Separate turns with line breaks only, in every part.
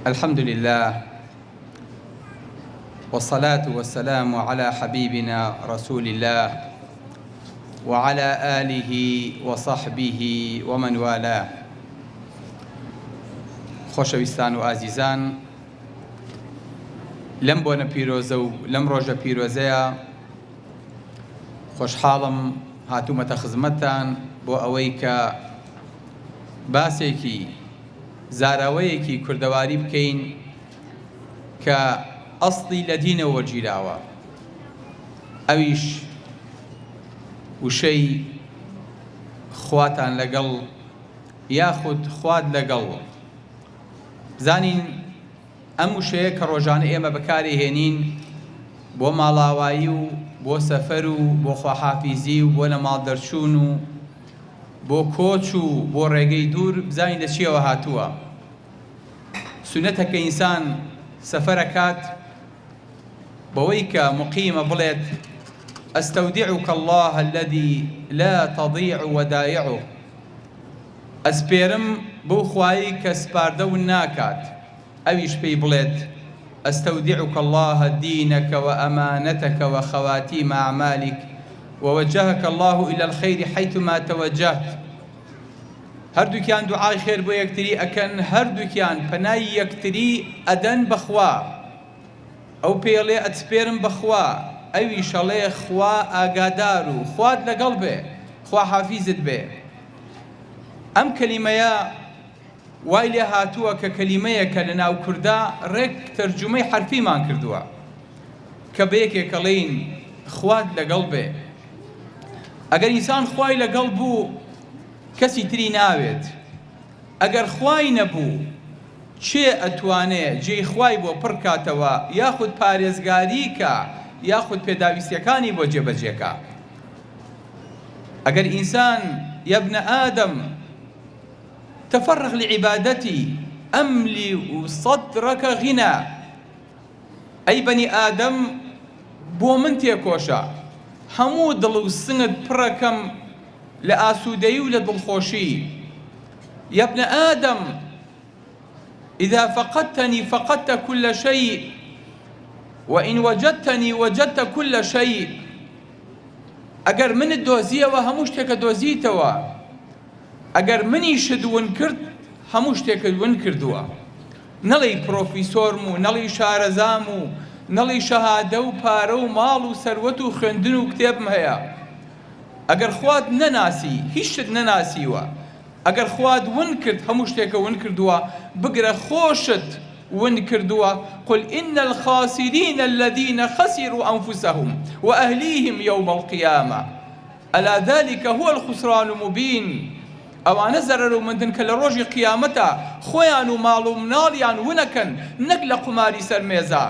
الحمد لله والصلاة والسلام على حبيبنا رسول الله وعلى آله وصحبه ومن والاه. خۆشەویستان و ئازیزان، لەم بۆنە پیرۆزە و لەم ڕۆژە پیرۆزەیە خۆشحاڵم هاتوومەتە خزمەتتان بۆ ئەوەی کە باسێکی زاراوەیەکی کوردەواری بکەین کە ئەسڵی لە دینەوە وەرگیراوە، ئەویش وشەی خواتان لەگەڵ یاخود خوات لەگەڵ. بزانین ئەم وشەیە کە ڕۆژانە ئێمە بەکاری هێنین بۆ ماڵاوایی و بۆ سەفەر و بۆ خواحافیزی و بۆ لە ماڵ دەرچوون و بۆ کۆچ و بۆ ڕێگەی دوور، بزانین لە چیەوە هاتووە. سونەتە کە ئینسان سەفەرەکات بەوەی کە مقیمە بڵێت ئەستەودیعوکە الله الذي لا تضيع ودائعه، ئەسپێرم بەو خوایی کە سپاردە و ناکات، ئەویش پێی بڵێت ئەستەودیعوکە الله دینەکە وأمانەتەکە وخواتیم أعمالك ووجهك الله إلى الخير حيثما توجهت. هەردووکیان دوعای خێر بۆ یەکتری ئەکەن، هەردووکیان پەنای یەکتری ئەدەن بەخوا. ئەو پێڵێ ئەتسپێرم بەخوا، ئەویش ئەڵێ خوا ئاگادار و خوات لەگەڵ بێ، خوا حافیزت بێ. ئەم کەلیمەیە وای لێ هاتووە کە کەلیمەیەکە لە ناو کووردا ڕێک تەرجومەی حرفیمان کردووە کە بە یەکێکەڵێین خوات لەگەڵ بێ. ئەگەر ئینسان خوای لەگەڵ بوو کەسی تری ناوێت، ئەگەر خوای نەبوو چێ ئەتوانێ جێی خوای بۆ پڕ کاتەوە یاخود پارێزگاری کە یاخود پێداویستیەکانی بۆ جێبەجێکە. ئەگەر ئینسان يا ابن آدم تفرغ لعبادتي أملي صدرك غنى، أي بني آدم بۆ من تێکۆشە، هەموو دڵ و سنگت پڕەکەم لە ئاسوودەیی و لە دڵخۆشی. يا ابن آدم إذا فقدتني فقدت كل شيء وإن وجدتني وجدت كل شيء. ئەگەر منت دۆزیەوە هەموو شتێکە دۆزیتەوە، ئەگەر منیشت ون کرد هەموو شتێکت ون کردووە. نەڵێی پرۆفیسۆرم و نەڵی شارەزام و نەڵی شەهادە و پارە و ماڵ و سەروەت و خوێندن و کتێبم هەیە. ئەگەر خوات نەناسی هیچ شت نەناسیوە، ئەگەر خوات ون کرد هەموو شتێکە ون کردووە. بگرە خۆشت ون کردووە. قل إن الخاسرين الذين خسروا أنفسهم وأهليهم يوم القيامة ألا ذلك هو الخسران المبين. ئەوانە زەرەرمەندن کە لە ڕۆژی قیامەتە خۆیان و ماڵ و مناڵیان ونەکەن، نەک لە قوماری سەرمێزە،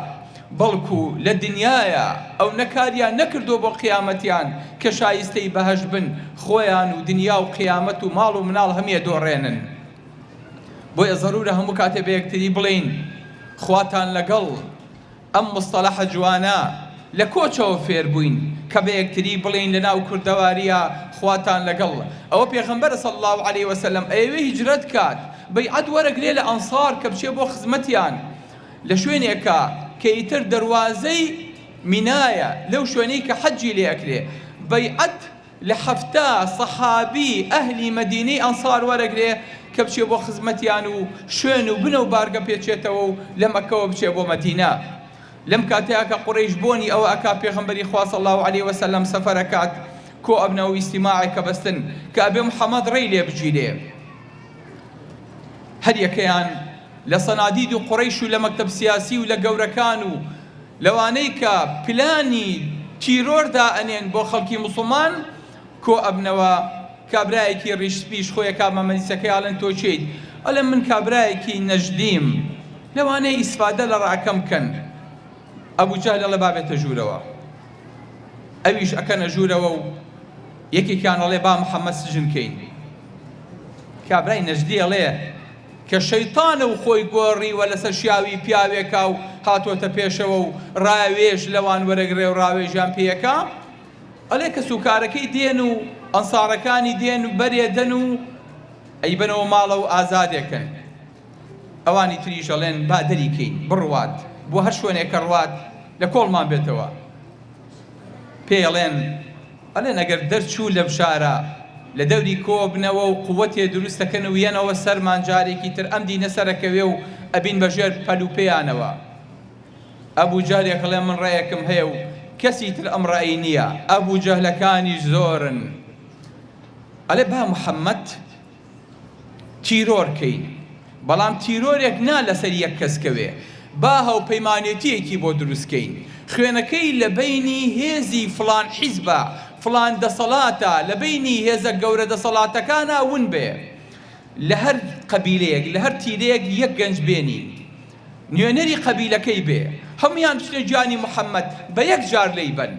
بەڵکو لە دنیایە ئەو نەکاریان نەکردو بۆ قیامەتیان کە شایستەی بەهەشت بن، خۆیان و دنیا و قیامەت و ماڵ و مناڵ هەمیە دۆڕێنن. بۆیە زەرورە هەموو کاتێ بە یەکتری بڵین خواتان لەگەڵ. ئەم مستەڵەحە جوانە لە کۆچەوە فێر بووین کە بە یەکتری بڵین لە ناو کوردەواریە خواتان لەگەڵ. ئەوە پێغەمبەر صلی الله علیه وسلم ئەوێ هیجرەت کات، بەیعەت وەرەگرێ لە ئەنسار کە بچێ بۆ خزمەتیان لە شوێنێکە کە ئیتر دەروازەی مینایە، لەو شوێنەی کە حەجی لێ ئەکرێ. بەیعەت لە حەفتا سەحابی ئەهلی مەدینەی ئەنسار وەرەگرێ کە بچێ بۆ خزمەتیان و شوێن و بنە و بارگە پێچێتەوە و لە مەکەوە بچێ بۆ مەدینە. لەم کاتەیە کە قوڕیش بۆنی ئەوە ئەکا پێغەمبەری خوا صلی الله علیه وسلم سەفەرەکات کۆ ئەبنەوە ئیجتیماعێکە بەستن کە ئەبێ محەممەد ڕێی لێ بگیرێ. هەر یەکەیان لە سەنادید و قوڕیش و لە مەکتەب سیاسی و لە گەورەکان و لەوانەی کە پلانی تیرۆردا ئەنێن بۆ خەڵکی موسڵمان کۆ ئەبنەوە. کابرایەکی ڕیشپیش خۆیە کامەمەلیسەکەی ئاڵێن تۆ چیت؟ ئەڵێ من کابرایەکی نەژدیم، لەوانەیە ئیسفادە لە ڕاکەم بکەن. ئەبوو جەهل دەڵێ بابێتە ژوورەوە، ئەویش ئەکەنە ژوورەوە و یەکێکیان ئەڵێ با محەممەد سژنکەین. کابرای نەژدی ئەڵێ کە شەیتانە و خۆی گۆڕیوە لەسەر شیاوی پیاوێکا و هاتۆتە پێشەوە و ڕاوێژ لەوان وەرەگرێ و ڕاوێژیان پێیەکە. ئەڵێ کە سوکارەکەی دێن و ئەنسارەکانی دێن و بەرێدەن و ئەیبنەوە ماڵە و ئازادێکن. ئەوانی تریش ئەڵێن با دەریکەین بڕوات بۆ هەر شوێنێک کە ڕوات لە کۆڵمان بێتەوە. پێڵێن ئەگەر دەرچوو لە بشارە لە دەوری کۆبنەوە و قووەتێ دروستەکەن و یەنەوە سەرمان جارێکی تر ئەم دینە سەرەکەوێ و ئەبین بەژێر پەلوپەیانەوە. ئەبوو جارێک ئەڵێ من ڕێیەکم هەیە و کەسی تر ئەم ڕێی نییە. ئەبوو جەهلەکانیش زۆرن. ئەڵێ با محەممەد تیرۆرکەین، بەڵام تیرۆرێک نا لەسەر یەک کەسکەوێ، با هەوپەیمانێتیەکی بۆ دروستکەین. خوێنەکەی لە بینی هێزی فڵان حیزبە فڵان دەسەڵاتە، لە بینی هێزە گەورە دەسەڵاتەکانە ون بێ، لە هەر قەبیلەیەک لە هەر تیرەیەک یەک گەنج بێنین، نوێنەری قەبیلەکەی بێ، هەمویان بچنە جوانی محەممەد بە یەک جار لێی بن.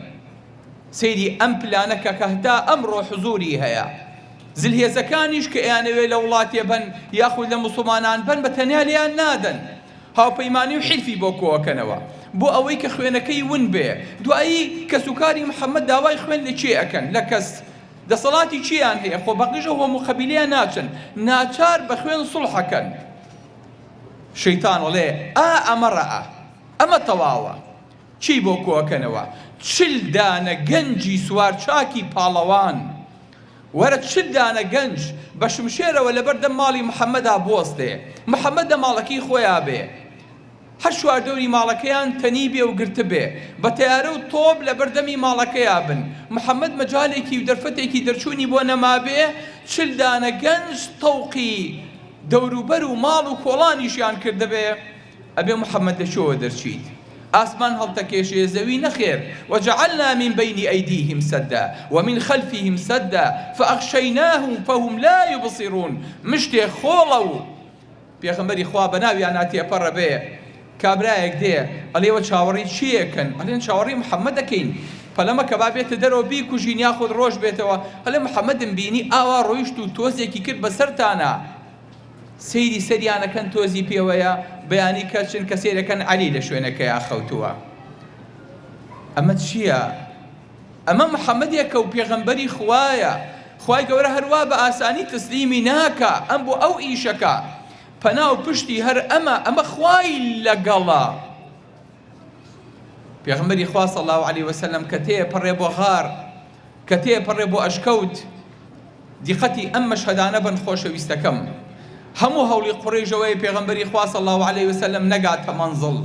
سەیری ئەم پلانەکە کە هەتا ئەمڕۆ حزوری هەیە. زلهێزەکانیش کە ئەیانەوێ لە وڵاتێ بن یاخود لە موسڵمانان بن بە تەنیا لێیان نادەن، هاوپەیمانی و حیلفی بۆ کۆکەنەوە بۆ ئەوەی کە خوێنەکەی ون بێ. دوایی کەسوکاری محەممەد داوای خوێن لە چێ ئەکەن، لە کەس دەسەڵاتی چیان هەیە، خۆ بەقیژە هەموو قەبیلەیان ناچن، ناچار بە خوێن سوڵحەکەن. شەیتان وڵێ ئەمە ڕەئە، ئەمە تەواوە، چی بۆ کۆکەنەوە؟ 40 دانە گەنجی سوار چاکی پاڵەوان، وەرە 40 دانە گەنج بە شمشێرەوە لەبەردەم ماڵی محەممەدا بۆستێ، محەممەد دە ماڵەکەی خۆیان بێ، هەر شواردەوری ماڵەکەیان تەنی بێ و گرتە بێ، بە تەیارە و تۆب لە بەردەمی ماڵەکەیان بن. محەممەد مەجالێکی و دەرفەتێکی دەرچوونی بۆ نەمابێ، 40 دانە گەنج تەوقی دەوروبەر و ماڵ و کۆڵانیشیان کردە بێ. ئەبێ محەممەد لەشۆوە دەرچیت، ئاسمان هەڵتەکێشێ زەوی نەخێر. وجعلنا من بين أيديهم سدا ومن خلفهم سدا فأغشيناهم فهم لا يبصرون. مشتێ خۆڵە و پێغەمبەری خوا بەناویان ناتێپەڕە بێ، کابرایەک دێ ئەڵێوە چاوەڕی چیەکەن؟ ئەڵێن چاوەڕی محەممەد دەکەین، پەلەمە کە با بێتە دەرەوە بیکوژین یاخود ڕۆژ بێتەوە. ئەڵێ محەممەدم بینی ئاوا ڕۆیشت و تۆزێکی کرد بەسەرتانە. سەیری سەریانەکەن تۆزی پێوەیە، بەیانی کەچن کە سێرەکەن عەلی لە شوێنەکەیان خەوتووە. ئەمە چییە؟ ئەمە محەممەدێکە و پێغەمبەری خوایە. خوای گەورە هەروە بە ئاسانی تسلیمی ناکە ئەم بۆ ئەو ئیشەکە، پەناو پشتی هەر ئەمە خوای لەگەڵە. پێغەمبەری خوا صلی الله علیه وسلم کە تێپەڕێ بۆ غار، کە تێپەڕێ بۆ ئەشکەوت، دیقەتی ئەم مەشهەدانە بن خۆشەویستەکەم، هەموو هەوڵی قوڕیشەوەی پێغەمبەری خوا صلی الله علیه وسلم نەگاتە مەنزڵ.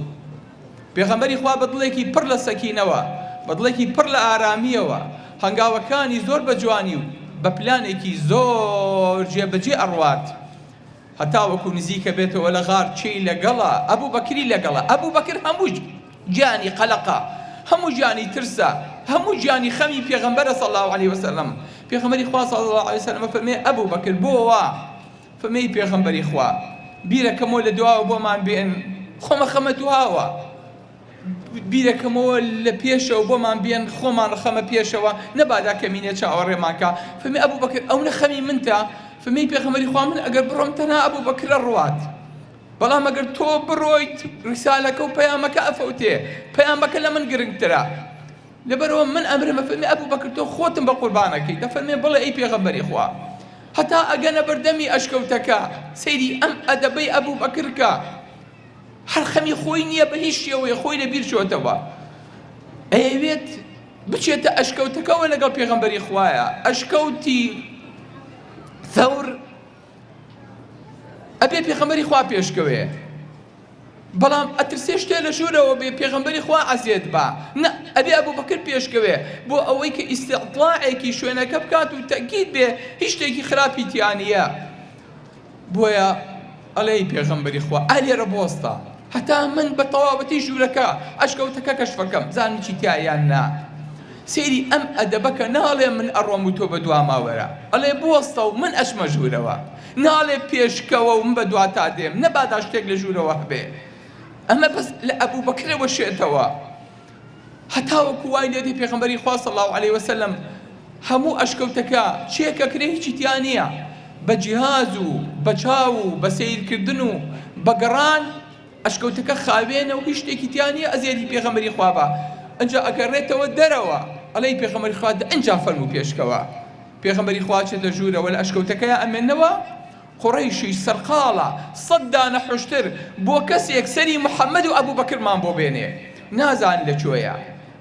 پێغەمبەری خوا بە دڵێکی پڕ لە سەکینەوە، بە دڵێکی پڕ لە ئارامیەوە، هەنگاوەکانی زۆر بە جوانی و بە پلانێکی زۆر جێبەجێ ئەڕوات، هەتا وەکو نزیکە بێتەوە لە غار چی لەگەڵە، ئەبوو بەکری لەگەڵە. ئەبوو بەکر هەموو گیانی قەلەقە، هەموو گیانی ترسە، هەموو گیانی خەمی پێغەمبەرە صلی الله علیه وسلم. پێغەمبەری خوا صلی الله علیه وسلم فەرمێ ئەبوو بەکر بۆوە، فەرمێی پێغەمبەری خوا بیرەکەمەوە لە دواوە بۆمان بێن، خۆمە خەمە دواوە، بیرەکەمەوە لە پێشەوە بۆمان بێن، خۆمان خەمە پێشەوە، نەبادا کەمینێ چاوەڕێمانکە. فەرمێ ئەبوو بەکر ئەو نەخەمی منتە. فەرمێی پێغەمبەری خوا من ئەگەر بڕۆم تەنها ئەبوو بەکرە ڕوات، بەڵام ئەگەر تۆ بڕۆیت ڕیسالەکە و پەیامەکە ئەفەوتێ، پەیامەکە لە من گرنگترە، لەبەرەوە من ئەمرمە. فەرمێ ئەبوو بەکر تۆ خۆتم بە قوربانەکەی. دەفەرمێ بڵێ ئەی پێغەمبەری خوا، هەتا ئەگەنە بەردەمی ئەشکەوتەکە سەیری ئەم ئەدەبەی ئەبوو بەکرکە، هەر خەمی خۆی نییە بە هیچ شێوەیە، خۆی لەبیر چۆتەوە، ئەیەوێت بچێتە ئەشکەوتەکەەوە لەگەڵ پێغەمبەری خوایە. ئەشکەوتی ثەور ئەبێ پێغەمبەری خوا پێشکەوێ، بەڵام ئەترسێ شتێ لە ژوورەوە بێ پێغەمبەری خوا عەزیێت بە، نە ئەبێ ئەبوو بەکر پێشکەوێ بۆ ئەوەی کە ئیستیطلاعێکی شوێنەکە بکات و تەکید بێ هیچ شتێکی خراپی تیانە. بۆیە ئەڵێی پێغەمبەری خوا ئالێرە بۆستە، هەتا من بە تەواوەتی ژوورەکە ئەشکەوتەکە کەشفەکەم زانم چی تایان نا. سەیری ئەم ئەدەبەکە ناڵێ من ئەڕۆم و تۆ بە دواماوەرە، ئەڵێ بۆستە و من ئەچمە ژوورەوە، ناڵێ پێشکەوە و من بە دواتا دێم، نەبادا شتێک لە ژوورەوە هەبێ. ئەمە بەس لە ئەبوو بەکرەوە شێتەوە، هەتا وەکو وای لێدی پێغەمبەری خوا صلی الله علیه وسلم هەموو ئەشکەوتەکە چێکەکرێ هیچی تیا نییە، بە جیهاز و بە چاو و بە سەیرکردن و بە گەڕان ئەشکەوتەکە خاوێنە و هیچ شتێکی تیا نییە. ئەزیێتی پێغەمبەری خوا بە ئەنجا ئەگەڕێتەوە دەرەوە، ئەڵێی پێغەمبەری خوا ئەنجا فەرموو پێشکەوە. پێغەمبەری خوا چێتە ژوورەوە لە ئەشکەوتەکەیە ئەمێنەوە، قڕەیشی سەرقاڵە 100 دانە حوشتر بۆ کەسێک سەری محەممەد و ئەبوو بەکرمان بۆ بێنێ نازانی لەکوێیە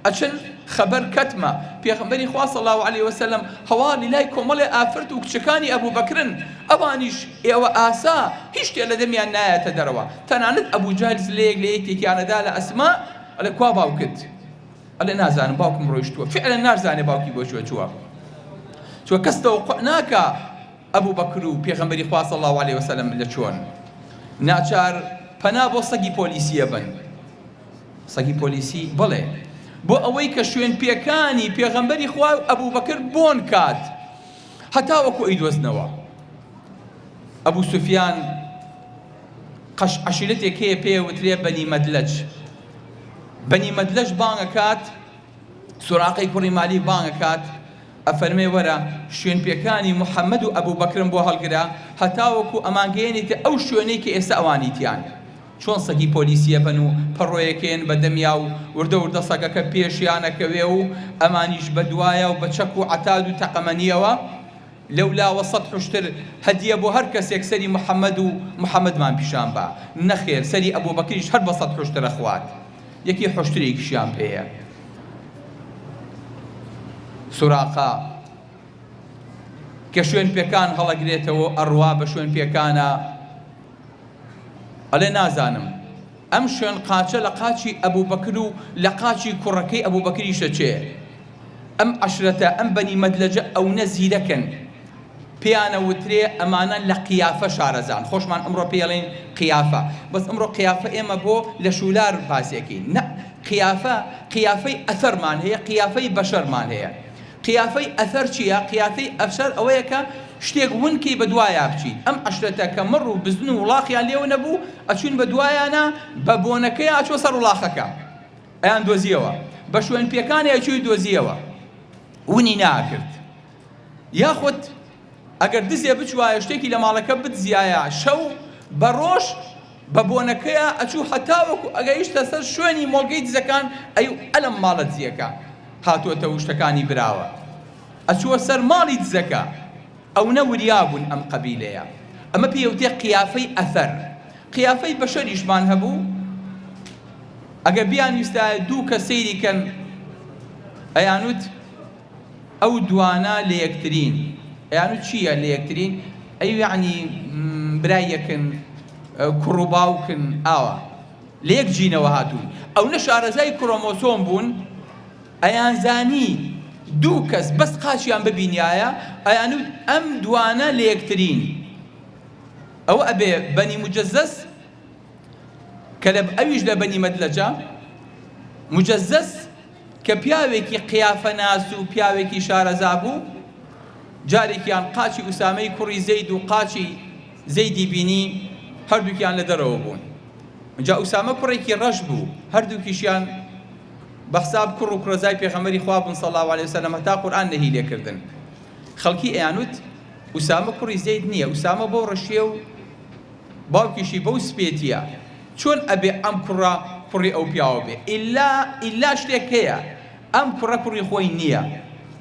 ئەچن خەبەر کەتمە پێغەمبەری خوا صلی الله علیه وسلم هەواڵی لای کۆمەڵێ ئافرەت و کچەکانی ئەبوو بەکرن ئەوانیش ئێوە ئاسا هیچ شتێ لە دەمیان نایەتە دەرەوە تەنانەت ئەبوو جال لەیەک لە یەکێکیانەدا لە ئەسما ئەڵێ کوا باوکت ئەڵێ نازانم باوکم ڕۆیشتووە فعلا نازانێ باوکی بۆ چووە چوە کەس تەوەقوع ناکا ئەبوو بەکر و پێغەمبەری خوا صلی الله علیه وسلم لە چۆن ناچار پەنا بۆ سەگی پۆلیسیە بن سەگی پۆلیسی بڵێ بۆ ئەوەی کە شوێن پێکانی پێغەمبەری خوا و ئەبوو بەکر بۆن کات هەتا وەکو ئەیدۆزنەوە ئەبوو سوفیان عەشیرەتێک هەیە پێوترێ بەنی مەدلەج بەنی مەدلەج بانگەکات سوراقەی کوڕی مالی بانگەکات ئەفەرمێ وەرە شوێن پێکانی محەممەد و ئەبوو بەکرم بۆ هەڵگرا هەتا وەکو ئەمانگەیەنێتە ئەو شوێنەی کە ئێستا ئەوانیتیان چۆن سەگی پۆلیسیە بن و پەڕۆیەکێن بە دەمیا و وردە سەگەکە پێشیانەکەوێ و ئەمانیش بە دوایە و بە چەک و عەتاد و تەقەمەنیەوە لەولاوە 100 حوشتر هەدیە بۆ هەر کەسێک سەری محەممەد و محەممەدمان پیشان بە نەخێر سەری ئەبوو بەکریش هەر بە 100 حوشترە خوات یەکی حوشترێکیشیان پێیە سوراقا کە شوێن پێکان هەڵەگرێتەوە ئەڕوا بە شوێن پێکانە ئەڵێ نازانم ئەم شوێن قاچە لە قاچی ئەبوو بەکر و لە قاچی کوڕەکەی ئەبوو بەکریشە چێ ئەم عەشرەتە ئەم بەنی مەدلەجە ئەو نەزیرەکەن پێیانە وترێ ئەمانە لە قیافە شارەزان خۆشمان ئەمڕۆ پێڵێن قیافە بەس ئەمڕۆ قیافە ئێمە بۆ لە شولار باسێکین نە قیافەی ئەثەرمان هەیە قیافەی بەشەرمان هەیە قیافەی ئەثەر چییە قیافەی ئەفشەر ئەوەیە کە شتێک ونکی بە دوایە بچین ئەم عەشرەتە کە مڕ و بزن و وڵاقیان لێو نەبوو ئەچوون بە دوایانە بە بۆنەکەی ئاچۆ سەر وڵاقەکە ئەیان دۆزیەوە بە شوێن پێکانی ئەچووی دۆزیەوە ونی ناکرد یاخود ئەگەر دزێ بچوایە شتێکی لە ماڵەکە بدزیایە شەو بە ڕۆژ بە بۆنەکەیە ئەچوو هەتا وەکو ئەگەیشتە سەر شوێنی مۆڵگەی دزەکان ئەلم ماڵە دزیەکە هاتووەتە شتەکانی براوە ئەچووە سەر ماڵی دزەکە ئەو نەوریابوون ئەم قەبیلەیە ئەمە پێوتێ قیافەی ئەثەر قیافەی بەشەریشمان هەبوو ئەگەر بیان ویستایە دوو کە سەیریکەن ئەیانوت ئەو دوانە لە یەکترین ئەیانوت چییە لە یەکترین ئەی یعنی برای یەکن کوڕ و باوکن ئاوە لە یەک جینەوە هاتوون ئەو نە شارەزای کڕۆمۆسۆم بوون ئەیان زانی دوو کەس بەس قاچیان ببینایە ئەیانوت ئەم دوانە لە یەکترین ئەوە ئەبێ بەنی مجەزەس کە لە ئەویش لە بەنی مەدلەجە مجەزەس کە پیاوێکی قیافە ناس و پیاوێکی شارەزا بوو جارێکیان قاچی ئوسامەی کوڕی زەید و قاچی زەیدی بینی هەردووکیان لە دەرەوە بوون جا ئوسامە کوڕێکی ڕەش بوو هەردووکیشیان بەحساب کوڕ و کوڕەزای پێغەمبەری خوا بوون صلی الله علیه وسلم هەتا قورئان نەهی لێکردن خەڵکی ئەیانوت ئوسامە کوڕی زەید نییە ئوسامە بەو ڕەشیە و باوکیشی بەو سپێتیە چۆن ئەبێ ئەم کوڕە کوڕی ئەو پیاوە بێ ئیلا شتێک هەیە ئەم کوڕە کوڕی خۆی نییە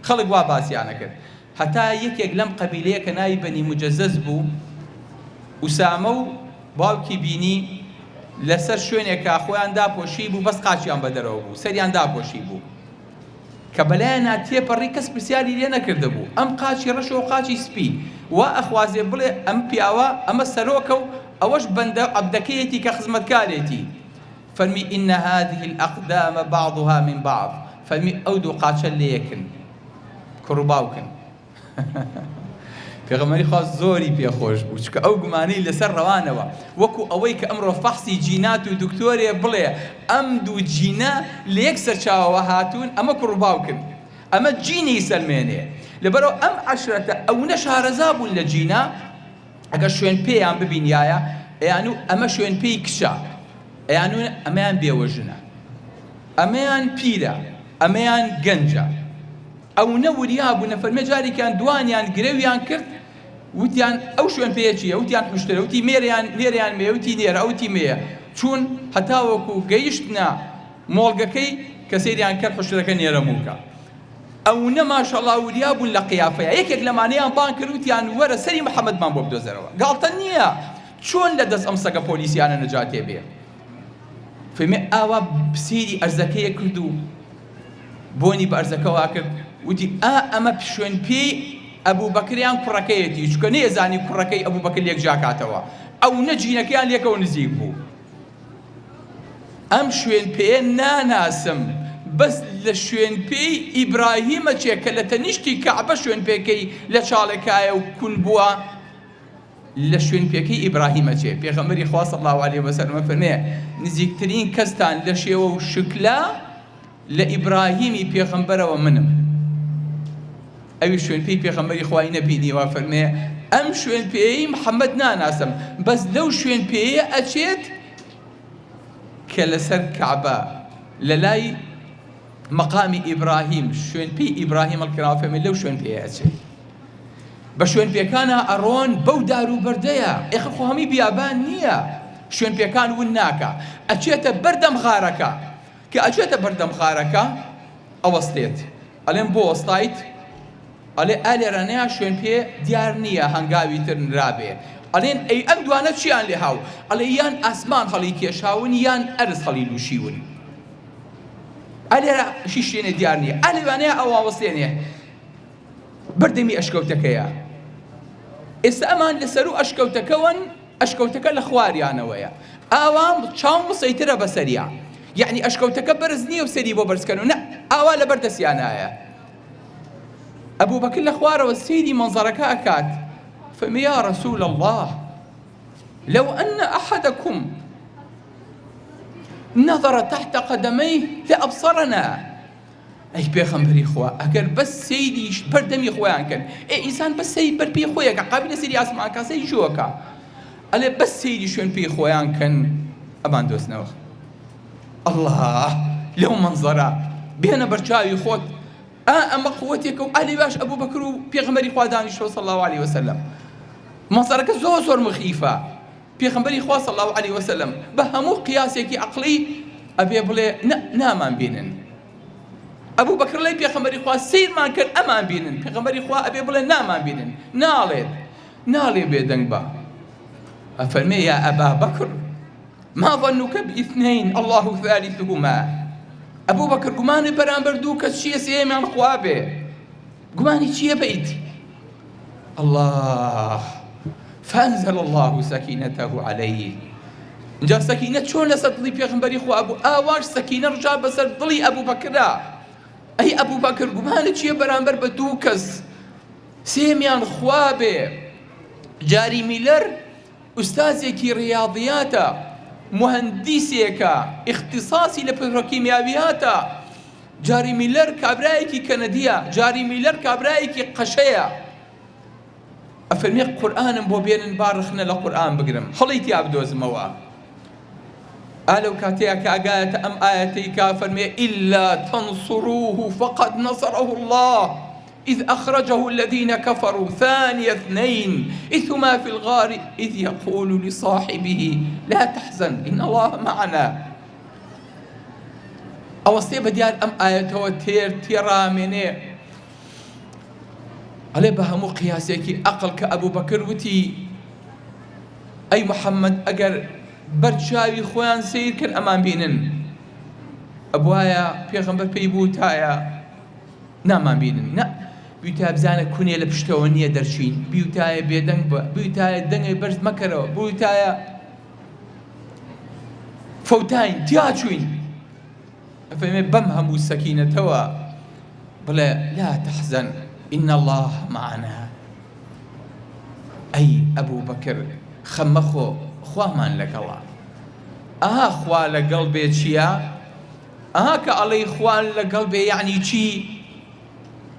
خەڵک وا باسییانە کرد هەتا یەکێک لەم قەبیلەیە کە ناوی بەنی مجەزەز بوو ئوسامە و باوکی بینی لەسەر شوێنێکە خۆیان داپۆشی بوو بەس قاچیان بەدەرەوە بوو سەریان داپۆشی بوو کە بەلایەنە تێپەڕی کەس پرسیاری لێ نەکرده بوو ئەم قاچی ڕەشە و قاچی سپی وا ئەخوازێ بڵێ ئەم پیاوە ئەمە سەرۆکە و ئەوەش بەندە عەبدەکەیەتی کە خزمەتکارێتی فەرمی ئین هذه الأقدام بعضها من بعض فەرمی ئەو دوو قاچە لێ یەکن کوڕ و باوکن پێغەمبەری خوا زۆری پێخۆش بوو چکە ئەو گومانەی لەسەر ڕەوانەوە وەکو ئەوەی کە ئەمڕۆ فەحسی جینات و دکتۆرێ بڵێ ئەم دوو جینە لە یەک سەرچاوەوە هاتوون ئەمە کوڕ و باوکن ئەمە جینی سەلمێنێ لەبەرەوە ئەم عەشرەتە ئەو نە شارەزا بوون لە جینە ئەگەر شوێن پێیان ببینیایە ئەیانوو ئەمە شوێن پێی کچە ئەیانوو ئەمەیان بێوەژنە ئەمەیان پیرە ئەمەیان گەنجە ئەو نەوریا بوو نەفەرمێ جارێکیان دوانیان گرێویان کرد وتیان ئەو شوێن پێیە چییە وتیان حوشترە وتی نێریان مێ وتی نێرە ئەوتی مێیە چوون هەتا وەکو گەیشتنە مۆڵگەکەی کە سەیریان کرد حوشترەکە نێرەمووکە ئەو نەماشەڵڵا وریا بوون لە قیافەیە یەکێک لەمانەیان بان کردوتیان وەرە سەری محەممەدمان بۆ بدۆزەرەوە گاڵتە نییە چۆن لە دەست ئەم سەگە پۆلیسیانە نەجاتێ بێ فەرمێ ئاوا سەیری ئەرزەکەیە کرد و بۆنی بە ئەرزەکەوا کرد وتی ئەمە شوێن پێی ئەبوو بەکریان کوڕەکەیەتی چکە نێزانی کوڕەکەی ئەبوو بەکر لێک جاکاتەوە ئەو نەجینەکەیان لێکەوە نزیک بوو ئەم شوێن پێیە ناناسم بەس لە شوێن پێی ئیبراهیمە چێ کە لە تەنیشتی کەعبە شوێن پێکەی لە چاڵێکایە و کون بووە لە شوێن پێکەی ئیبراهیمە چێ پێغەمبەری خوا صلی الله علیه وسلم فەرمێ نزیکترین کەستان لە شێوە و شکلا لە ئیبراهیمی پێغەمبەرەوە منم ئەوی شوێن پێی پێغەمبەری خوای نەبینیوە فەرمێ ئەم شوێن پێی محەممەد ناناسم بەس لەو شوێن پێیە ئەچێت کە لەسەر کەعبە لە لای مەقامی ئیبراهیم شوێن پێی ئیبراهیم هەڵکراوە فەرمێ لەو شوێن پێیە ئەچێت بە شوێن پێکانە ئەڕۆن بەو داروبەردەیە ئێخە هەمی بیابان نییە شوێن پێکان ون ناکە ئەچێتە بەردەم غارەکە کە ئەچێتە بەردەم غارەکە ئەوەستێت ئەڵێن بۆ وەستایت ئەڵێ ئالێرانەیە شوێن پێ دیار نییە هەنگاوی تر نرابێ ئەڵێن ئەی ئەم دوانە چیان لێ هاو ئەڵێ یان ئاسمان هەڵی کێشاون یان ئەرز هەڵی لوشیون ئالێرە شی شوێنێ دیار نییە ئالێوانەیە ئەو ئاوەستێنێ بەردەمی ئەشکەوتەکەیە ئێستا ئەمان لەسەر و ئەشکەوتەکەون ئەشکەوتەکە لە خواریانەوەیە ئاوام چاوم وسەیترە بەسەریە یعنی ئەشکەوتەکە بەرز نییە و سەری بۆ بەرزکەن و نە ئاوا لە بەردەستیانایە ئەبوو بەکر لە خوارەوە سەیری مەنزەرەکە ئەکات فەرمێ یا رەسوول الله لو أن أحدكم نظر تحت قدميه لأبصرنا ئەی پێغەمبەری خوا ئەگەر بەس سەیریش بەردەمی خۆیان کەن ئینسان بەس سەیری بەر پێی خۆیەکە قابلە سەیری ئاسمانکە سەیری ژووەکە ئەڵێ بەس سەیری شوێن پێی خۆیان کەن ئەمان دۆستنەوە الله لەو مەنزەرە بێنە بەرچاوی خۆت ئەمە قووەتێکە و ئالی باش ئەبوو بەکر و پێغەمبەری خوا دانیشتەوە صلی الله علیه وسلم مەنزەرەکە زۆر مخیفە پێغەمبەری خوا صلی الله علیه وسلم بە هەموو قیاسێکی عەقڵی ئەبێ بڵێ نامان بینن ئەبوو بەکر لەی پێغەمبەری خوا سیرمان کرد ئەمان بینن پێغەمبەری خوا ئەبێ بڵێ نامان بینن ناڵێ بێدەنگ بە ئەفەرمێ یا ئەبا بەکر ما ظنك باثنين الله ثالثهما أبو بكر قماني برامبر دوكا شيء سيمان خوابه قماني شيء بيت الله فأنزل الله سكينته عليه جا سكينة شون لسطلي بيغمبري خو أبو آواش سكينة رجع بسر ضلي أبو بكر أي أبو بكر قماني شيء برامبر بدوكس سيمان خوابه جاري ميلر أستاذي رياضياته مهندسێکە اختصاصی لە پێترۆکیمیاویاتە جاری میلەر کابرایەکی کەنەدیە جاری میلەر کابرایەکی قەشەیە ئەفەرمێ قورئانم بۆ بێنن بارخنە لە قورئان بگرم هەڵی تیا بدۆزمەوە ئالەو کاتەیە کە ئاگایەتە ئەم ئایەتەی کا فەرمێ إلا تنصروه فقد نصره الله إذ أخرجه الذين كفروا ثاني اثنين إذ هما في الغار إذ يقول لصاحبه لا تحزن إن الله معنا أوصي بديار أم آياته تيرا مني علي بهمو قياسيكي أقل كأبو بكر وتي أي محمد أجر برشاوي خوان سير كان أمان بينن أبوايا بيغمبر بيبوتايا نامان بينن بیوتە بزانە کونێ لە پشتەوە نییە دەرچین بیوتایە بێدەنگ بە بیوتایە دەنگی بەرز مەکەرەوە بیوتایە فەوتاین تیا چوین ئەفەرمێ بەم هەموو سەکینەتەوە بڵێ لا تحزن إن الله معنا ئەی ئەبوو بەکر خەم مەخۆ خوامان لەگەڵا ئاها خوا لەگەڵ بێ چییە ئاها کە ئەڵێی خوان لەگەڵ بێ یعنی چی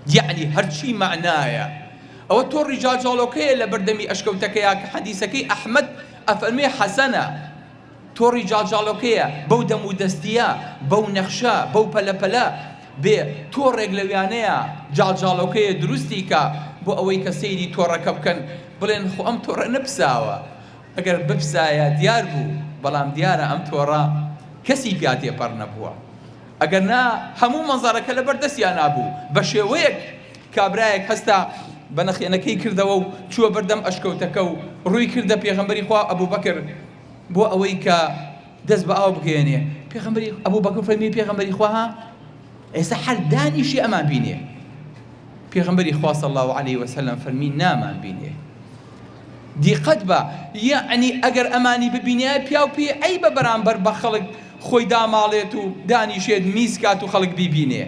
يعني هرشي معنايا أو توري جاجالوكي لبردمي أشكوتكيا كحديثكي أحمد أفرمي حسنة توري جاجالوكي بو دمو دستيا بو نخشا بو بلا بلا بي تور رجليانيا جاجالوكي دروستيكا بو أويك سيدي تور ركبكن بلين خو أم تور نبساوا أجر ببسايا ديار بو بلام ديارا أم تورا كسي بياتي برنبوا ئەگەر نا هەموو مەنزارەکە لە بەردەستیان نابوو بە شێوەیەک کابرایەک هەستا بە نەخێنەکەی کردەوە و چووە بەردەم ئەشکەوتەکە و ڕووی کردە پێغەمبەری خوا ئەبوو بەکر بۆ ئەوەی کە دەست بە ئاو بگەێنێ. پێغەمبەری ئەبوو بەکر فەرمی پێغەمبەری خوا ها ئێستا هەر دانیشی ئەمان بینێ. پێغەمبەری خوا صلی الله علیه وسلم فەرمی نامان بینێ. دیقەت بە یعنی ئەگەر ئەمانی ببینێ پیا و پێ ئەی بە بەرامبەر بە خەڵک خۆی داماڵێت و دانیشێت میسکات و خەڵک بیبینێ.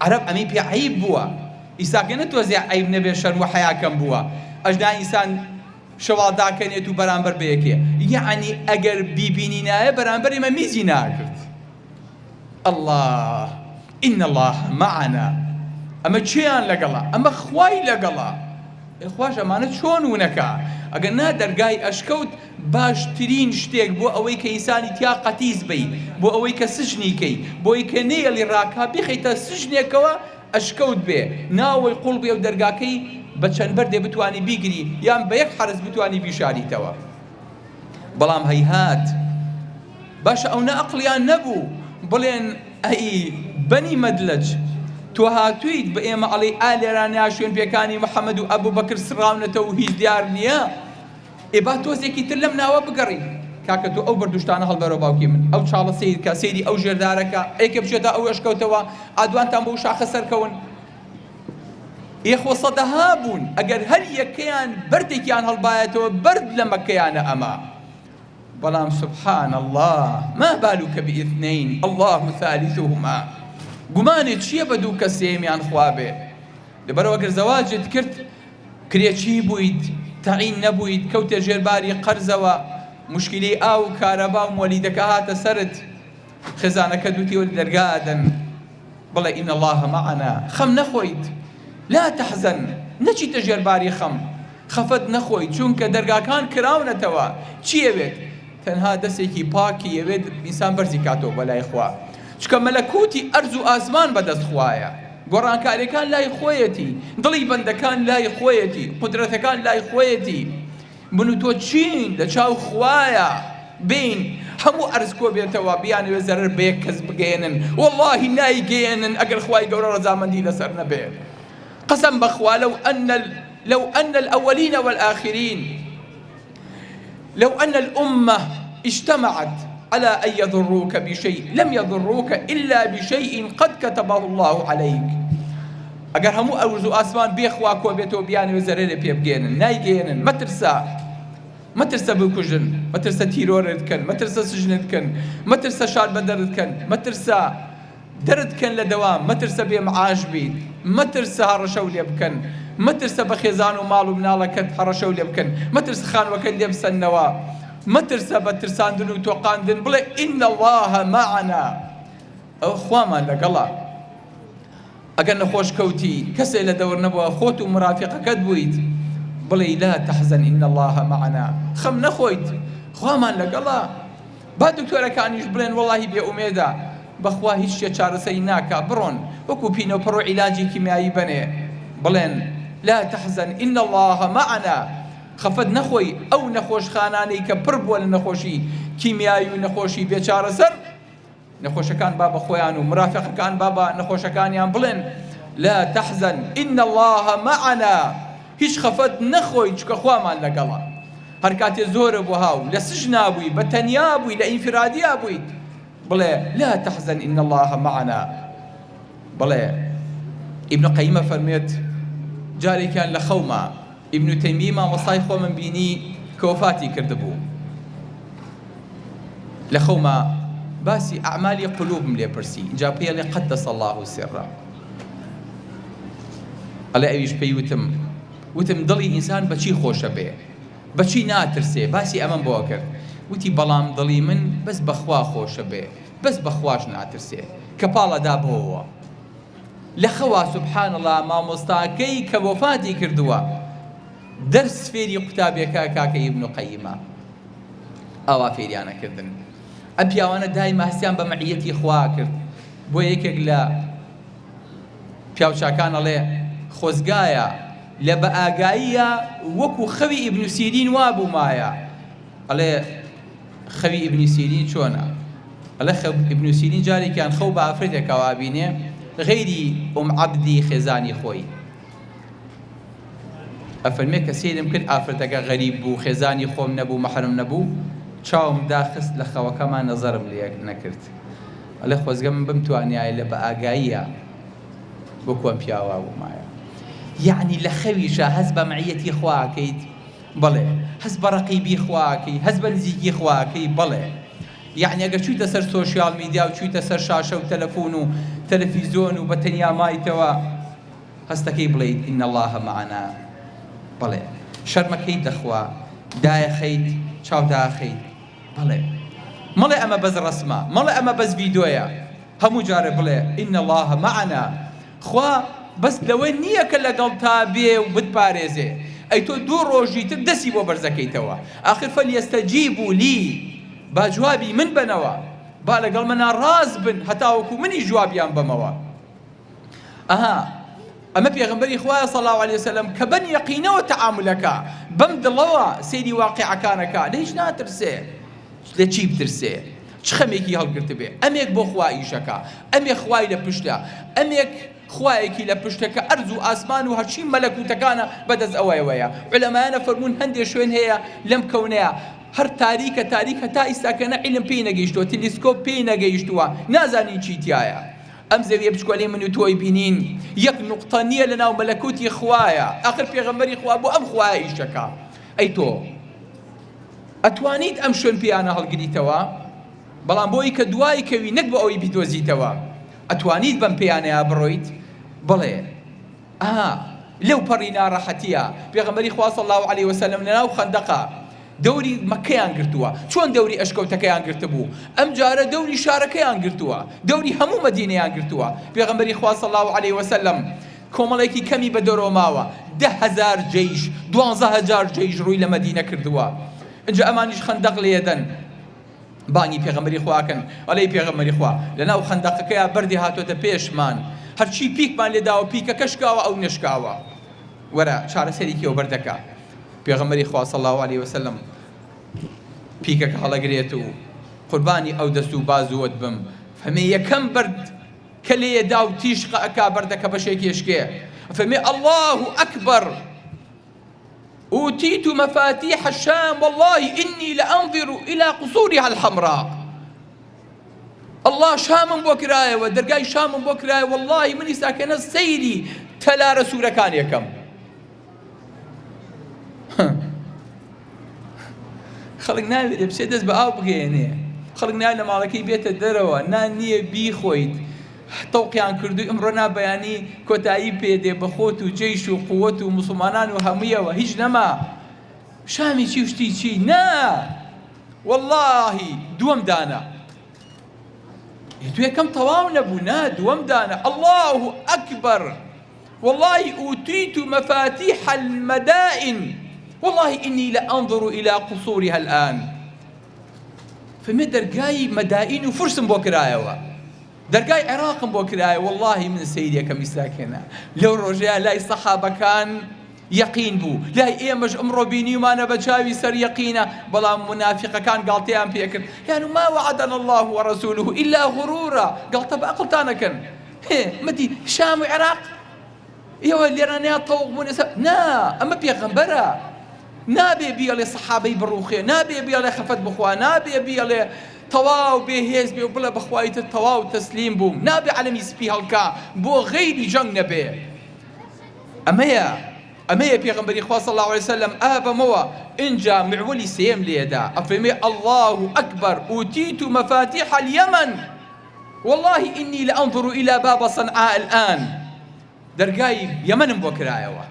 عەرەب ئەمەی پێ عەیب بووە. ئیساکە نەتوەزێ عەیب نەبێ شەرم و حەیاکەم بووە. ئەجنا ئینسان شەواڵداکەنێت و بەرامبەر بەیەکێ. یعنی ئەگەر بیبینینایە بەرامبەر ئێمە میزی ناکرد. الله ئین الله معنا. ئەمە چیان لەگەڵا؟ ئەمە خوای لەگەڵا. خوش ئەمانە چۆن وونەکە؟ ئەگەر نا دەرگای ئەشکەوت باشترین شتێک بۆ ئەوەی کە ئینسانی تیا قەتیز بی، بۆ ئەوەی کە سژنیکەی، بۆ ئەوەی کە نێڵی ڕاکا بخەیتە سژنێکەوە ئەشکەوت بێ، ناوەی قوڵ بێ و دەرگاکەی بە چەند بەردێ بتوانی بیگری یان بە یەک حەرز بتوانی بیشاریتەوە. بەڵام هەیهات باشە ئەو نەعەقڵیان نەبوو بڵێن ئەی بەنی مەدلەج تۆ هاتوویت بە ئێمە ئەڵێ ئالێرانیا شوێن پێکانی محەممەد و ئەبوو بەکر سڕاونەتەوە و هیچ دیار نییە. ئێبا تۆزێکی تر لەم ناوە بگەڕی کاکە تۆ ئەو بەردوشتانە هەڵبەرەوە باوکی من ئەو چاڵە سیرکە سەیری ئەو ژێردارەکە ئەیکە بچێتە ئەو ئەشکەوتەوە ئادوانتان بۆ شاخە سەرکەون. یەخۆ سەدەها بوون ئەگەر هەر یەکەیان بەردێکیان هەڵبایەتەوە بەرد لە مەکەیانە ئەمە. بەڵام سبحان الله ما بالك بإثنين الله ثالثهما. گومانێت چییە بە دوو کە سێمیان خوا بێ؟ لەبەرەوە ئەگەر زەواجت کرد کرێچی بوویت تەعین نەبوویت کەوتە ژێرباری قەرزەوە مشکلی ئاو و کارەبا و مۆلیدەکە هاتە سەرت خێزانەکە دووتیوە لە دەرگادەن بڵێ ئین الله معنا. خەم نەخۆیت لا تەحزەن نەچیتە ژێرباری خەم خەفەت نەخۆیت چونکە دەرگاکان کراونەتەوە. چی ئەوێت؟ تەنها دەستێکی پاکی ئەوێت ئینسان بەرزی کاتەوە بەلای خوا چکە مەلەکوتی ئەرز و ئاسمان بەدەست خوایە. گۆڕانکاریەکان لای خۆیەتی، دڵی بەندەکان لای خۆیەتی، قودرەتەکان لای خۆیەتی. من و تۆ چین لە چاو خوایە بین هەموو ئەرز کۆ بێتەوە بیانەوێ زەرەر بە یەک کەس بگەێنن وەڵڵاهی نایگەێنن ئەگەر خوای گەورە ڕەزامەندی لەسەر نەبێت. قەسەم بەخوا لو أن الأولين والآخرين لو أن الأمة اجتمعت على أن يضروك بشيء لم يضروك إلا بشيء قد كتبه الله عليك. ئەگەر هەموو ئەرز و ئاسمان بێخوا کۆ بێتەوە بیانەوێ زەرێرە پێ بگێنن نایگەێنن. مەترسە بکوژن، مەترسە تیرۆرت بکەن، مەترسە سژنت بکەن، مەترسە شار بەدەرت بکەن، مەترسە دەرت بکەن لە دەوام، مەترسە بێ معاش بیت، مەترسە هەڕەشە و لێ بکەن، مەترسە بە خێزان و ماڵ و مناڵەکەت هەڕەشە و لێ بکەن، مەترسە خانوەکەت لێ بسەنەوە، مەترسە بە ترساندن و تۆقاندن بڵێ ئین الله معنا. ئەو خوامان لەگەڵا. ئەگەر نەخۆش کەوتی کەسێ لە دەور نەبووە خۆت و مرافقەکەت بوویت بڵێ لا تەحزەن ئین الله معنا. خەم نەخۆیت خوامان لەگەڵا. با دکتۆرەکانیش بڵێن وەڵاهی بێ ئومێدە بەخوا هیچ شتێ چارەسەری ناکا بڕۆن وەکو پینە و پڕۆ عیلاجی کیمیایی بنێ بڵێن لا تەحزەن ئین الله معنا. خەفەت نەخۆی ئەو نەخۆشخانانەی کە پڕ بووە لە نەخۆشی کیمیایی و نەخۆشی بێچارەسەر نەخۆشەکان با بە خۆیان و مرافقەکان با بە نەخۆشەکانیان بڵێن لا تەحزەن ئین الله معنا. هیچ خەفەت نەخۆی چکە خوامان لەگەڵا. هەر کاتێ زۆرە بۆ هاو لە سژنا بووی بە تەنیا بووی لە ئینفرادیا بوویت بڵێ لا تەحزەن ئین الله معنا. بڵێ ئیبن قەیمە فەرمێت جارێکیان لە خەوما ئیبن تەیمیە مامۆستای خۆ من بینی کە وەفاتی کردبوو لە خەوما باسی ئەعمالی قولوبم لێ پرسی اینجا پێڵێ قەدەس الله سرە. ئەڵێ ئەویش پێی وتم دڵی ئینسان بەچی خۆشە بێ بەچی ناترسێ باسی ئەمەم بۆ کرد. وتی بەڵام دڵی من بەس بەخوا خۆشە بێ بەس بەخواش ناترسێ کە پاڵەدا بۆەوە. لە خەوا سبحان الله مامۆستاکەی کە وەفاتی کردووە دەرس فێری قوتابیەکە کاکە ئیبن قەیمە ئاوا فێریانەکردن. ئەم پیاوانە دایما هەستیان بە مەعیەتی خوا کرد. بۆ یەکێک لە پیاوچاکان ئەڵێ خۆزگایە لە بە ئاگاییە وەکو خەوی ئیبن سیرین وا بوومایە. ئەڵێ خەوی ئیبن سیرین چۆنە؟ ئەڵێ ئیبن سیرین جارێکیان خەو بە ئافرەتێکەوە بینێ غەیری عەبدی خێزانی خۆی ئەفەرمێ کە سێدم کرد ئافرەتەکە غەریب بوو خێزانی خۆم نەبوو مەحرم نەبوو چاوم داخست لە خەوەکەمان نەزەرم لێ نەکرد ئەڵێ خۆزگە من بمتوانیایە لە بە ئاگاییە بۆکوم پیاوا بوومایە یعنی لە خەویشە هەست بە مەعیەتی خواکەیت بەڵێ هەست بە ڕەقیبی خواکەی هەست بە نزیکی خواکەی بەڵێ یعنی ئەگەر چوویتە سەر سۆشیال میدیا و چوویتە سەر شاشە و تەلەفۆن و تەلەڤیزۆن و بە تەنیا مایتەوە هەستەکەی بڵێیت ئین الله معنا بەڵێ شەرمەکەیت دەخوا دایەخەیت چاوداخەیت بەڵێ مەڵێ ئەمە بەس ڕەسمە مەڵێ ئەمە بەس ڤیدۆیە هەموو جارە بڵێ ئین الله معنا خوا بەس لەوە نییە کە لەگەڵ تا بێ و بتپارێزێ ئەی تۆ دوو ڕۆژی تر دەستی بۆ بەرزەکەیتەوە ئاخر فەلیەستەجیبوا لی با جوابی من بنەوە با لەگەڵ منە ڕاز بن هەتاوەکو منی جوابیان بەمەوە ئەها ئەمە پێغەمبەری خوایە صلی الله علیه وسلم کە بەن یەقینەوە تەعاملەکە بەم دڵەوە سەیری واقیعەکانەکە لە هیچ ناترسێ لە چی بترسێ چ خەمێکی هەڵگرت بێ ئەمێک بۆ خوا ئیشەکە ئەمێک خوای لە پشتە ئەمێک خوایەکی لە پشتەکە ئەرز و ئاسمان و هەرچی مەلەکوتەکانە بەدەست ئەوەیەوەیە عولەمایانە فەرموون هەندێک شوێن هەیە لەم کەونەیە هەر تاریکە تاریکە تا ئیستاکەنە عیلم پێی نەگەیشتووە تیلیسکۆپ پێی نەگەیشتووە نازانین چی تایە ئەم زەویە بچکۆلەی من و تۆی بینین یەک نوقتە نییە لەناو مەلەکوتی خوایە ئاخر پێغەمبەری خوا بۆ ئەم خوایە ئیشەکە ئەی تۆ ئەتوانیت ئەم شوێن پێیانە هەڵگریتەوە بەڵام بۆی کە دوای کەوی نەک بە ئەوەی بیدۆزیتەوە ئەتوانیت بەم پێیانەیە بڕۆیت بڵێ لەو پەڕی ناڕەحەتیە پێغەمبەری خوا صلی الله علیه وسلم لەناو خەندەقە دەوری مەکەیان گرتووە چۆن دەوری ئەشکەوتەکەیان گرتبوو ئەم جارە دەوری شارەکەیان گرتووە دەوری هەموو مەدینەیان گرتووە پێغەمبەری خوا صلی الله علیه وسلم کۆمەڵێکی کەمی بەدەرەوە ماوە 10,000 جەیش 12,000 جەیش ڕووی لە مەدینە کردووە اینجا ئەمانیش خەندەق لێدەن بانی پێغەمبەری خواکەن ئەڵێی پێغەمبەری خوا لەناو خەندەقەکەیە بەردی هاتۆتە پێشمان هەرچی پیکمان لێداوە پیکەکە شکاوە ئەو نشکاوە وەرە چارەسەرێکی ئەو بەردەکە پێغەمبەری خوا صلی الله علیه وسلم پیکەکە هەڵەگرێت و قوربانی ئەو دەست و بازووت بم فەرمێ یەکەم بەرد کە لێدا و تیشقە ئەکا بەردەکە بەشێکی شکێ فەرمێ الله ئەکبەر أوتيت مفاتيح الشام والله إني لأنظر إلى قصورها الحمراء الله شام بوكراي ودرجاي شام بوكراي والله مني ساكن السيري تلا رسول كان يكم خلق ناوي بسيدس بأو بغيني خلق ناوي لما لكي بيت الدروة نانية بيخويت توقيان كردو امرنا بياني كوتايي بيدي بخوت و جيش و قوت و مسلمانان و همية و هيج نما شامي چي وشتي چي نا والله دوام دانا يتوى كم طواو نبونا دوام دانا الله أكبر والله أوتيت مفاتيح المدائن والله إني لأنظر إلى قصورها الآن فمدر قاي مدائن وفرسن بوكرايوا دەرگای عێراقم بۆ کرایە والله من سەیریەکەمی ساکێنە لەو ڕۆژەیە لای سەحابەکان یەقین بوو لای ئێمەش ئەمڕۆ بینیمانە بە چاوی سەر یەقینە بەڵام منافقەکان گاڵتەیان پێکرد یانو ما وعدنا الله ورسوله إلا غرورا گاڵتە بە عەقڵتانەکەن مەدی شام و عێراق ئێوە لێرانەیە تەوق بوون نا ئەمە پێغەمبەرە نابێ بیاڵێ سەحابەی بڕوخێ نابێ بیاڵێ خەفەت بخوا نابێ بیاڵێ تەواو بێهێز بێ و بڵێ بەخوایتە تەواو تەسلیم بووم نابێ عەلەمی سپی هەڵکا بۆ غەیری جەنگ نەبێ ئەمەیە پێغەمبەری خوا صلی الله علیه وسلم ئابەمەوە ئینجا معوەلی سێم لێدا ئەفەرمێ الله ئەکبەر أوتيت مفاتيح اليمن والله إني لأنظر إلى باب صنعاء الآن دەرگای یەمەنم بۆ کرایەوە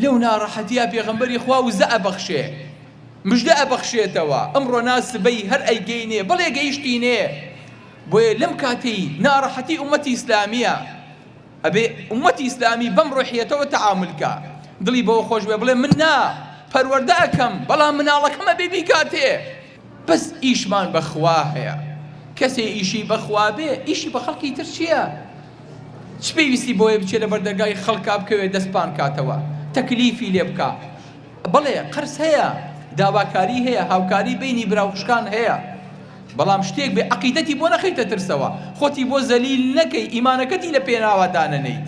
لەو ناڕەحەتیە پێغەمبەری خوا وزە ئەبەخشێ مژدە ئەبەخشێتەوە ئەمڕۆ ناسبەی هەر ئەیگەینێ بڵێ گەیشتینێ بۆیە لەم کاتەی ناڕەحەتی ئومەتی ئیسلامیە ئەبێ ئومەتی ئیسلامی بەم ڕۆحیەتەوە تەعاملکە دڵی بەوە خۆش بێ بڵێ من نا پەروەردە ئەکەم بەڵام مناڵەکەمە بێ بیکاتێ بەس ئیشمان بەخوا هەیە کەسێ ئیشی بەخوا بێ ئیشی بە خەڵکی تر چییە چ پێویستی بۆیە بچێ لە بەردەرگای خەڵکا بکەوێ دەستپان کاتەوە تەکلیفی لێ بکە بڵێ قەرز هەیە داواکاری هەیە هاوکاری بینی براوخشکان هەیە بەڵام شتێک بێ عەقیدەتی بۆ نەخەیتە ترسەوە، خۆتی بۆ زەلیل نەکەی، ئیمانەکەتی لە پێناوە دانەنەیت.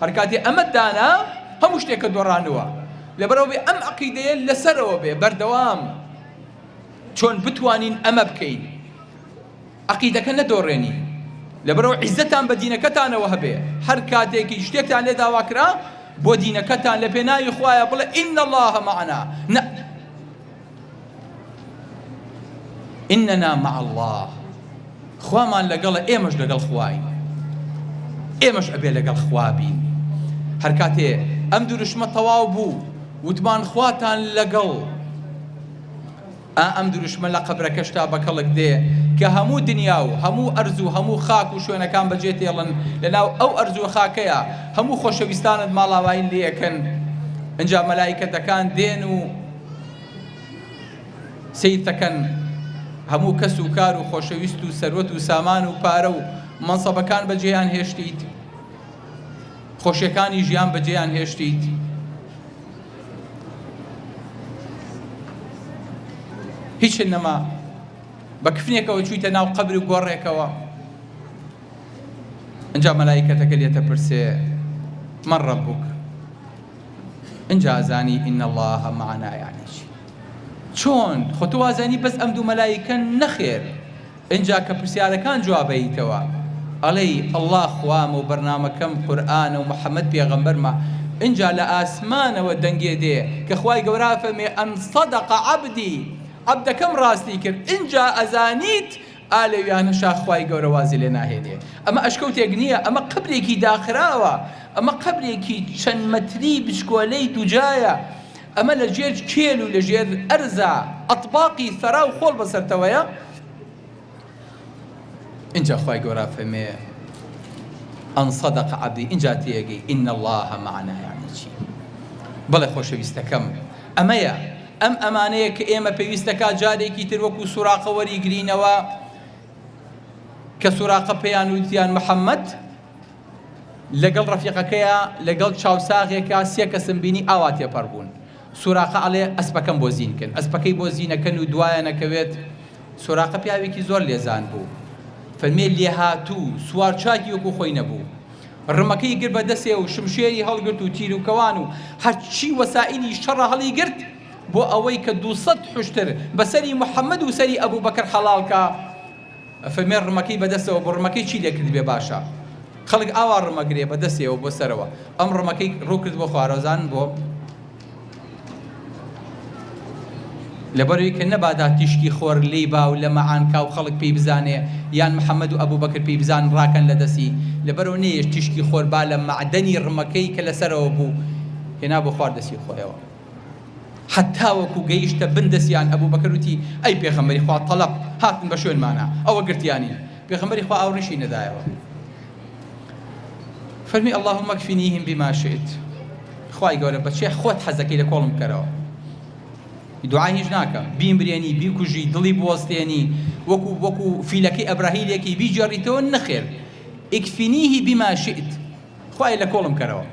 هەر کاتێ ئەمەت دانا هەموو شتێکە دۆڕانوە، لەبەرەوە بێ ئەم عەقیدەیە لەسەرەوە بێ بەردەوام چۆن بتوانین ئەمە بکەین، عەقیدەکە نەدۆڕێنی. لەبەرەوە عیزەتان بە دینەکەتانەوە هەبێ، هەر کاتێکی شتێکتان لێ داواکرا بۆ دینەکەتان لە پێناوی خوایە بڵێ ئین الله معنا، ئیننا مع الله، خوامان لەگەڵە، ئێمەش لەگەڵ خوای، ئێمەش ئەبێ لەگەڵ خوا بین. هەر کاتێ ئەم دروشمە تەواو بوو وتمان خواتان لەگەڵ، ئەم دروشمە لە قەبرەکەشتا بەکەڵک دێ کە هەموو دنیا و هەموو ئەرز و هەموو خاک و شوێنەکان بەجێ تێڵن لەناو ئەو ئەرز و خاکەیە، هەموو خۆشەویستانت ماڵاوین لێ یەکەن، ئەنجا مەلایکەتەکان دێن و سەیر دەکەن هەموو کەس و کار و خۆشەویست و سەروەت و سامان و پارە و مەنسەبەکان بەجێیان هێشتیت، خۆشیەکانی ژیان بەجێیان هێشتیت. هیچ نەما بە کفنێکەوە چوویتە ناو قەبر و گۆڕێکەوە، ئەنجا مەلایکەتەکە لێتە پرسێ من ڕەبوک، ئەنجا ئەزانی ئین الله معنا یعنی چی؟ چۆن خۆ تۆ وازانی بەس ئەم دوو مەلایکە نەخێر؟ ئەنجا کە پرسیارەکان جوابەیتەوە ئەڵێی ئەڵڵا خوامە و بەرنامەکەم قورئانە و محەممەد پێغەمبەرمە، ئەنجا لە ئاسمانەوە دەنگێ دێ کە خوای گەورە فەرمێ ئەن صەدەق عەبدی، عەبدەکەم ڕاستی کرد، ئەنجا ئەزانیت ئالەویانەشا خوای گەورە وازی لێ ناهێنێ. ئەمە ئەشکەوتێک نییە، ئەمە قەبرێکی داخراوە، ئەمە قەبرێکی چەند مەتری بچکۆلەی دووجایە، ئەمە لە ژێر کێل و لە ژێر ئەرزە ئەطباقی سەرا و خۆڵ بەسەرتەوەیە. اینجا خوای گەورە فەرمێ ئەن صەدەق عەبدی، اینجا تێگەی ئین الله معنا یعنی چی؟ بەڵێ خۆشەویستەکەم ئەمەیە، ئەم ئەمانەیە کە ئێمە پێویستەکە جارێکی تر وەکو سوراقە وەریگرینەوە کە سوراقە پێیان وتیان محەممەد لەگەڵ ڕەفیقەکەیە لەگەڵ چاوساغێکە سێ کەسم بینی ئاوا تێپەڕ بوون. سوراقە ئەڵێ ئەسپەکەم بۆ زینکن، ئەسپەکەی بۆ زینەکەن و دوایە نەکەوێت. سوراقە پیاوێکی زۆر لێزان بوو، فەرمێ لێهاتوو سوار چاکی وەکو خۆی نەبوو، ڕمەکەی گر بەدەستێ و شمشێری هەڵگرت و تیر و کەوان و هەرچی وەسائلی شەڕە هەڵی گرت بۆ ئەوەی کە 200 حوشتر بەسەری محەممەد و سەری ئەبوو بەکر حەڵاڵکە. فەرمێ ڕمەکەی بەدەستەوە بۆ ڕمەکەی چی لێکرد بێ باشە؟ خەڵک ئاوا ڕمەگرێ بەدەستێەوە بۆ سەرەوە، ئەم ڕمەکەی ڕووکرد بۆ خوارەوزان بۆ لەبەرەوەی کە نەبادا تیشکی خۆر لێی با و لە مەعانکا و خەڵک پێی بزانێ یان محەممەد و ئەبوو بەکر پێی بزان ڕاکەن لە دەستی، لەبەرەوە نەیەش تیشکی خۆر با لە معدەنی ڕمەکەی کە لەسەرەوە بوو هێنا بۆ خوار دەستی خۆیەوە. حتا وەکو گەیشتە بن دەستیان ئەبوو بەکر وتی ئەی پێغەمبەری خوا تەڵەب هاتن بە شوێنمانە، ئەوە گرتیانی. پێغەمبەری خوا ئاوڕیشی نەدایەوە، فەرمی اللهم اكفنيهم بما شئت، خوای گەورە بەچێ خۆت حەزەکەی لە کۆڵم بکەرەوە، دوعای هیچ ناکەم، بیمبرێنی بیکوژی دڵی بوەستێنی وەکو فیلەکەی ئەبراهیلێکی بیجێڕیتەوە نەخێر، اكفنيه بما شئت، خوای لە کۆڵم کەرەوە.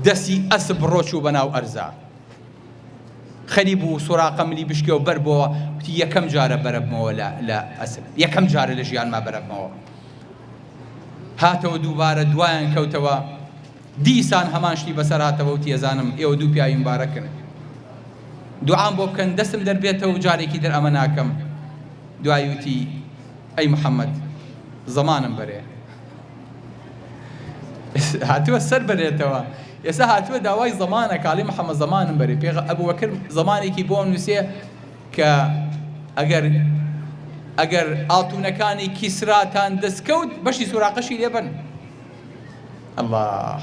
دەستی ئەسب ڕۆچ و بەناو ئەرزا خەریب و سوراقە ملی بشکێ و بەر بۆەوە وتی یەکەم جارە بەرەبمەوە لە ئەسب، یەکەم جارە لە ژیانما بەرەبمەوە. هاتەوە دووبارە دوایان کەوتەوە، دیسان هەمان شتی بەسەر هاتەوە وتی ئەزانم ئێوە دوو پیاوی مبارەکن، دوعام بۆ بکەن دەستم دەربێتەوە و جارێکی دەر ئەمە ناکەم. دوای وتی ئەی محەممەد زەمانم بەرێ، هاتووە سەر بەرێتەوە، ئێستا هاتووە داوای زەمانە کاڵی محەممەد زەمانم بەرێ. ئەبوو بەکر زەمانێکی بۆ نووسێ کە ئەگەر ئاتونەکانی کیسراتان دەستکەوت بەشی سوراقەشی لێبن. الله،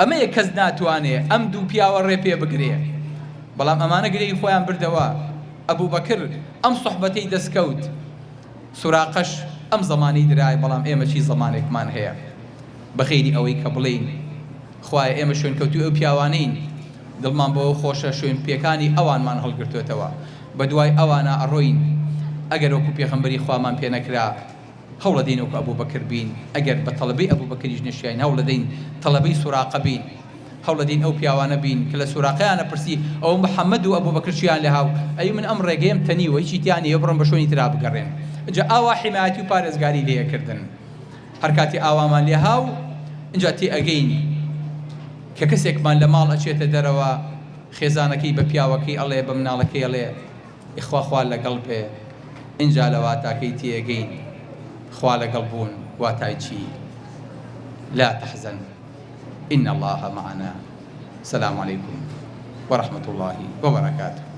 ئەمەیە کەس ناتوانێ ئەم دوو پیاوە ڕێ پێ بگرێ، بەڵام ئەمانە گرێی خۆیان بردەوە. ئەبوو بەکر ئەم سوحبەتەی دەستکەوت، سوراقەش ئەم زەمانەی درای، بەڵام ئێمە چی زەمانێکمان هەیە بەخێری ئەوەی کە بڵین خوایە ئێمە شوێن کەوتوی ئەو پیاوانەین، دڵمان بۆ خۆشە شوێن پێکانی ئەوانمان هەڵگرتوێتەوە، بە دوای ئەوانە ئەڕۆین. ئەگەر وەکو پێغەمبەری خوامان پێ نەکرا هەوڵە دەین وەکو ئەبوو بەکر بین، ئەگەر بە تەڵەبەی ئەبوو بەکریش نەشیاین هەوڵە دەین تەڵەبەی سوراقە بین. هەوڵەدین ئەو پیاوانە بین کە لە سوراقیانە پرسی ئەو محەممەد و ئەبوو بەکر چیان لە هاو ئەی من ئەم ڕێگەیم تەنیوە هیچی تیانی بڕم بە شوێنی ترا بگەڕێن جا ئاوا حیمایەتی و پارێزگاری لێکردن هەر کاتی ئاوامان لێ هاو اینجا تێ ئەگەین کە کەسێکمان لە ماڵ ئەچێتە دەرەوە خێزانەکەی بە پیاوەکەی ئەڵێ بە مناڵەکەی ئەڵێ ئیخوا لەگەڵ پێ اینجا لە واتاکەی تێگەین خوا لەگەڵ بوون واتای چی لا تحزن إن الله معنا. السلام عليكم ورحمة الله وبركاته.